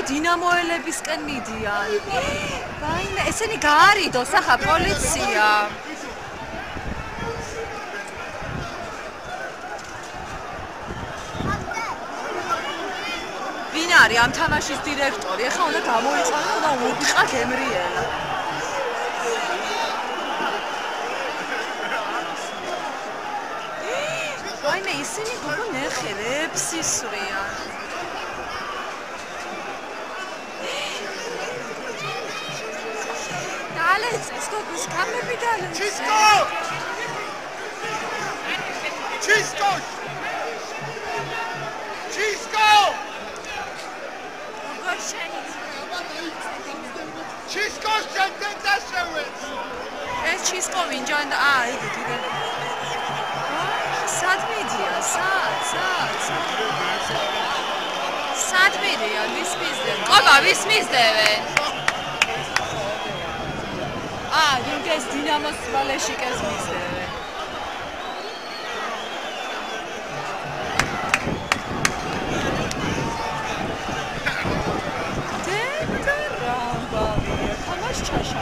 დინამოელებისკენ მიდიან. ვაიმე, ესენი გაარიდოს ახლა პოლიცია. ვინ არის ამ თამაშის დირექტორი? ახლა უნდა გამოიყვანო, უნდა უვიყა გემრიელა. ვაიმე, ისინი გოგო ნეხერებს ისვრიან. Dalece, skopus kamები dalece. Чиско! Чиско! Чиско! Чиско შემდეგ დასევეთ. ეს ჩისკო ვინჯანდა? იგი კიდე. სად მიდიან? სად მიდიან? ვის მისდევენ? ყობა, ვის მისდევენ? ეს დინამოს ვალეშიკეს მისდევენ. დექრამბავია, თამაშ ჩაშა.